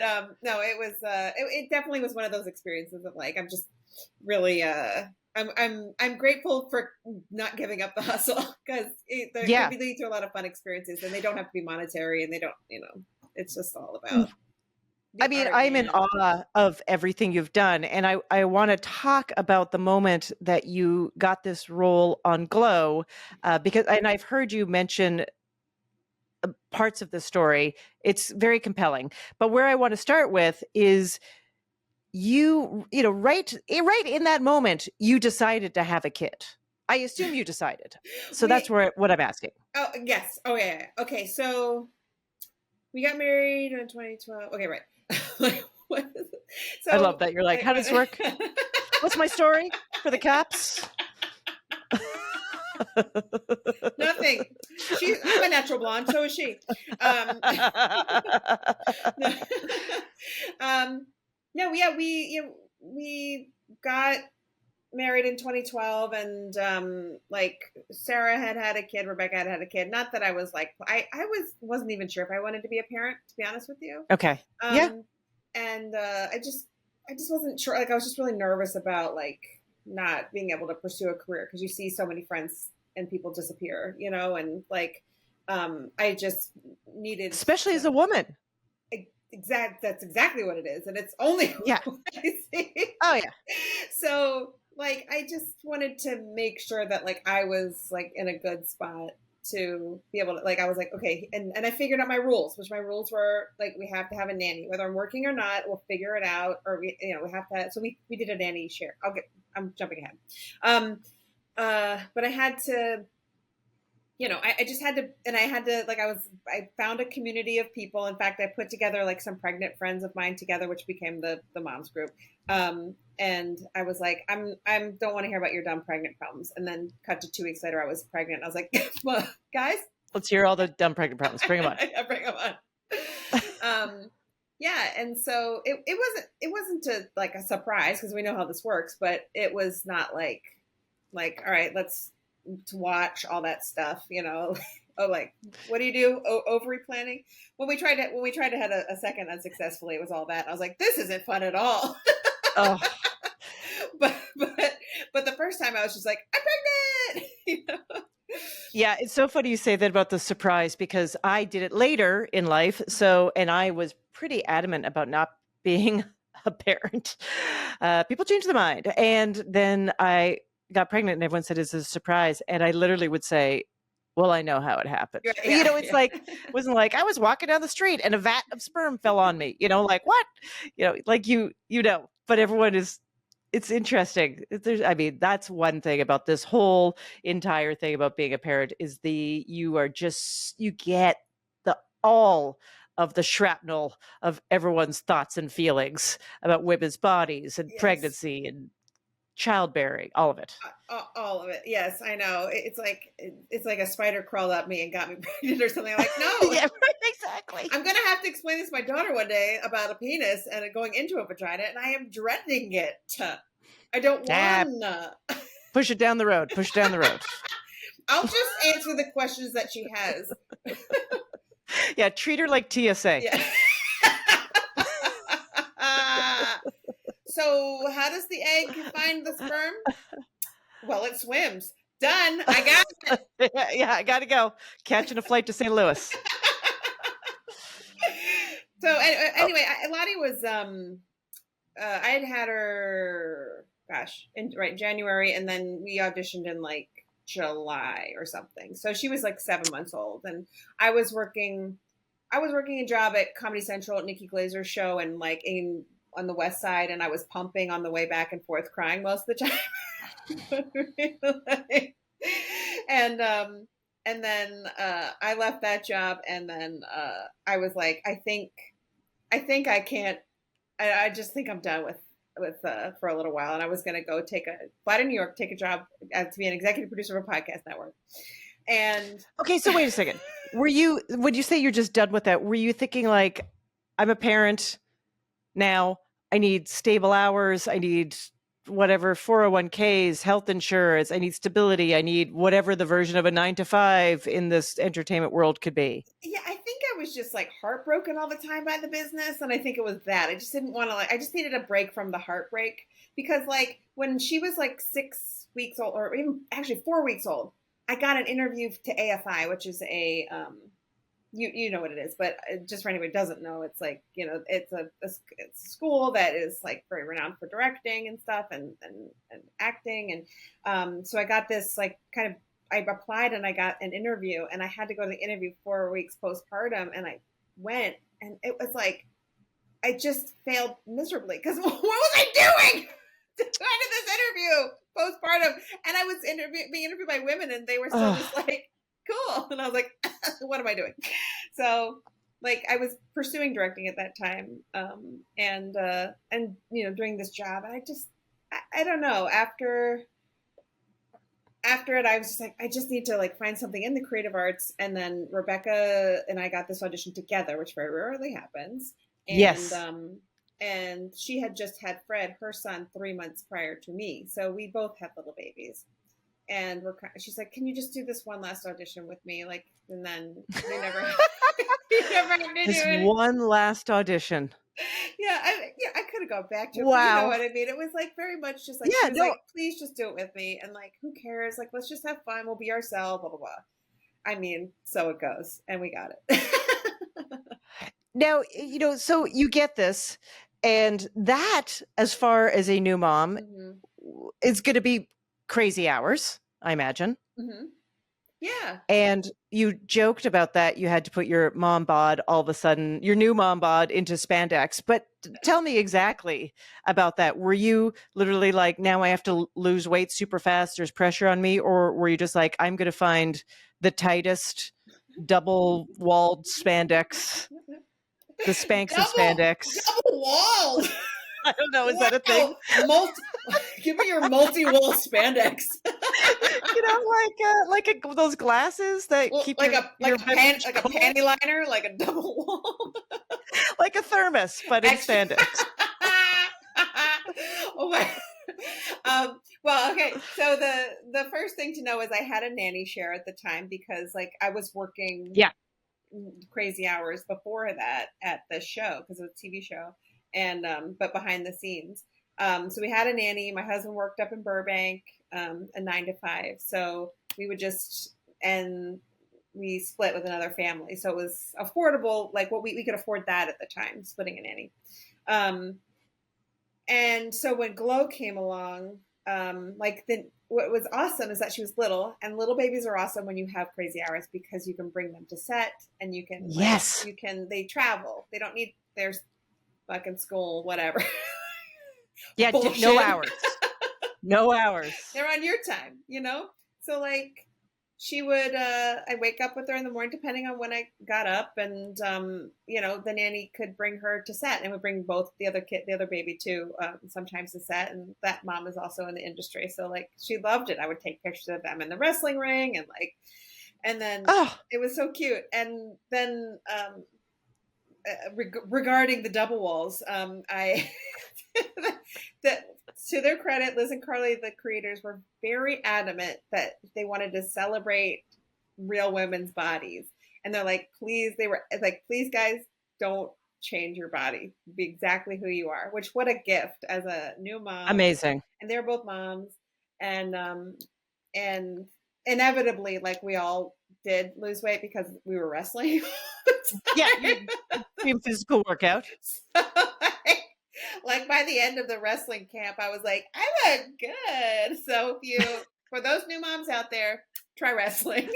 But no, it was it definitely was one of those experiences of like I'm just really I'm grateful for not giving up the hustle because it can lead to a lot of fun experiences, and they don't have to be monetary, and they don't, it's just all about. I mean, I'm in awe of everything you've done. And I want to talk about the moment that you got this role on G.L.O.W. Because, and I've heard you mention parts of the story. It's very compelling. But where I want to start with is right in that moment, you decided to have a kid. I assume you decided. So that's what I'm asking. Oh, yes. Oh, yeah. Okay. So we got married in 2012. Okay, right. So, I love that. You're like, how does this work? What's my story for the caps? Nothing. I'm a natural blonde. So is she. No, yeah, we got married in 2012, and like Sarah had a kid, Rebecca had a kid. Not that I was like, I wasn't even sure if I wanted to be a parent, to be honest with you. Okay. Yeah. And I just wasn't sure. Like I was just really nervous about like not being able to pursue a career because you see so many friends and people disappear, and like I just needed, especially as a woman. That's exactly what it is, and it's only yeah. Oh yeah. So like I just wanted to make sure that like I was like in a good spot to be able to, like, I was like, okay. And I figured out my rules, which my rules were like, we have to have a nanny, whether I'm working or not, we'll figure it out. Or we have to, so we did a nanny share. I'm jumping ahead. But I had to, I just had to, and I had to, like, I found a community of people. In fact, I put together like some pregnant friends of mine together, which became the moms group. And I was like, I don't want to hear about your dumb pregnant problems. And then cut to 2 weeks later, I was pregnant. I was like, well, guys, let's hear all the dumb pregnant problems. Bring them on. Bring them on. Yeah. And so it wasn't like a surprise because we know how this works, but it was not like, all right, let's watch all that stuff, Oh, like, what do you do? Ovary planning. When we tried to have a second unsuccessfully, it was all that. I was like, this isn't fun at all. Oh. But the first time I was just like, I'm pregnant. Yeah, it's so funny you say that about the surprise because I did it later in life. So, and I was pretty adamant about not being a parent. People change their mind. And then I got pregnant and everyone said, it's a surprise. And I literally would say, well, I know how it happened. Yeah, it's like, it wasn't like I was walking down the street and a vat of sperm fell on me, like what, like but everyone is, it's interesting. That's one thing about this whole entire thing about being a parent is you get all of the shrapnel of everyone's thoughts and feelings about women's bodies and pregnancy and childbearing, all of it. All of it. Yes, I know. It's like a spider crawled up me and got me pregnant or something. I'm like, no. Yeah, exactly. I'm going to have to explain this to my daughter one day about a penis and going into a vagina, and I am dreading it. I don't want to. Push it down the road. Push it down the road. I'll just answer the questions that she has. Yeah, treat her like TSA. Yeah. So how does the egg find the sperm? Well, it swims. Done. I got it. Yeah, I got to go. Catching a flight to St. Louis. So anyway, Lottie was, I had her, in January, and then we auditioned in like July or something. So she was like 7 months old, and I was working a job at Comedy Central at Nikki Glazer's show, and like on the West Side, and I was pumping on the way back and forth, crying most of the time. And then I left that job, and then I was like, I think I can't. I just think I'm done with for a little while, and I was going to go fly to New York, take a job to be an executive producer of a podcast network. And okay, so wait a second. Would you say you're just done with that? Were you thinking like, I'm a parent now, I need stable hours, I need whatever 401ks, health insurance. I need stability. I need whatever the version of a 9 to 5 in this entertainment world could be. Yeah, I think I was just like heartbroken all the time by the business. And I think it was that. I just didn't want to like, I just needed a break from the heartbreak because like when she was like 6 weeks old or even actually 4 weeks old, I got an interview to AFI, which is a, you know what it is, but just for anybody who doesn't know, it's like, you know, it's it's a school that is like very renowned for directing and stuff and acting. And so I got this like kind of, I applied and I got an interview and I had to go to the interview 4 weeks postpartum and I went and it was like, I just failed miserably because what was I doing to go into this interview postpartum? And I was being interviewed by women and they were still just like, cool. And I was like, what am I doing? So like I was pursuing directing at that time. And you know, doing this job. And I don't know, after it, I was just like, I just need to like find something in the creative arts. And then Rebecca and I got this audition together, which very rarely happens. And, Yes. And she had just had Fred, her son, 3 months prior to me. So we both had little babies. And she's like, can you just do this one last audition with me? Like, and then you never, you never had to do This it. one last audition. Yeah, I could have gone back to it. Wow. But you know what I mean? It was like very much just like, Yeah, she was like, please just do it with me. And like, who cares? Like, let's just have fun. We'll be ourselves, blah, blah, blah. I mean, so it goes. And we got it. Now, you know, so you get this. And that, as far as a new mom, is going to be crazy hours, I imagine. Mm-hmm. Yeah. And you joked about that. You had to put your mom bod all of a sudden, your new mom bod into spandex. But tell me exactly about that. Were you literally like, now I have to lose weight super fast, there's pressure on me? Or were you just like, I'm going to find the tightest double-walled spandex, the Spanx of spandex? Double-walled? I don't know. Is that a thing? Give me your multi-wall spandex. You know, like those glasses that keep like your a panty liner, like a double wall, like a thermos, but in spandex. Oh my. Well, okay. So the first thing to know is I had a nanny share at the time because like I was working crazy hours before that at the show because it was a TV show. And but behind the scenes, so we had a nanny. My husband worked up in Burbank, a 9 to 5. So we would and we split with another family. So it was affordable, like what we could afford that at the time, splitting a nanny. And so when G.L.O.W came along, what was awesome is that she was little, and little babies are awesome when you have crazy hours because you can bring them to set and you can they travel. They don't need there's fucking school, whatever. Yeah, no hours. No hours. They're on your time, you know? So like she would I'd wake up with her in the morning depending on when I got up and you know, the nanny could bring her to set and would bring both the other baby too, sometimes to set, and that mom is also in the industry. So like she loved it. I would take pictures of them in the wrestling ring and then it was so cute. And then regarding the double walls, I to their credit, Liz and Carly, the creators, were very adamant that they wanted to celebrate real women's bodies, and they're like, please guys, don't change your body, be exactly who you are. Which, what a gift as a new mom. Amazing. And they're both moms, and inevitably, like we all did lose weight because we were wrestling. Yeah, physical workout. So, like by the end of the wrestling camp, I was like, I look good. So for those new moms out there, try wrestling.